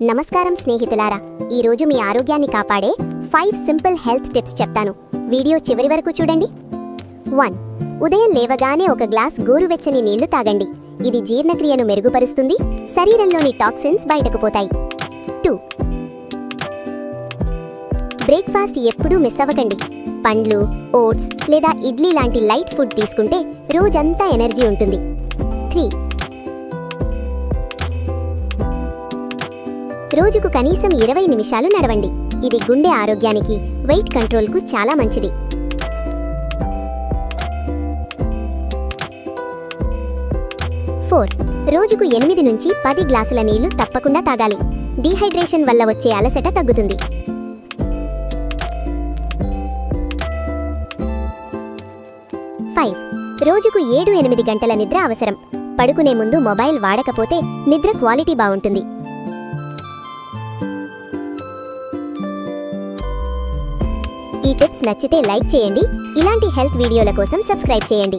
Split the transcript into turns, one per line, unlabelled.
నమస్కారం స్నేహితులారా, ఈరోజు మీ ఆరోగ్యాన్ని కాపాడే 5 సింపుల్ హెల్త్ టిప్స్ చెప్తాను. వీడియో చివరి వరకు చూడండి. 1. ఉదయం లేవగానే ఒక గ్లాస్ గోరువెచ్చని నీళ్లు తాగండి. ఇది జీర్ణక్రియను మెరుగుపరుస్తుంది, శరీరంలోని టాక్సిన్స్ బయటకు పోతాయి. 2. బ్రేక్ఫాస్ట్ ఎప్పుడూ మిస్ అవ్వకండి. పండ్లు, ఓట్స్ లేదా ఇడ్లీ లాంటి లైట్ ఫుడ్ తీసుకుంటే రోజంతా ఎనర్జీ ఉంటుంది. 3. రోజుకు కనీసం 20 నిమిషాలు నడవండి. ఇది గుండె ఆరోగ్యానికి, వెయిట్ కంట్రోల్కు చాలా మంచిది. 4. రోజుకు 8 నుంచి 10 గ్లాసుల నీళ్లు తప్పకుండా తాగాలి. డీహైడ్రేషన్ వల్ల వచ్చే అలసట తగ్గుతుంది. 5. రోజుకు 7-8 గంటల నిద్ర అవసరం. పడుకునే ముందు మొబైల్ వాడకపోతే నిద్ర క్వాలిటీ బాగుంటుంది. ఈ టిప్స్ నచ్చితే లైక్ చేయండి. ఇలాంటి హెల్త్ వీడియోల కోసం సబ్స్క్రైబ్ చేయండి.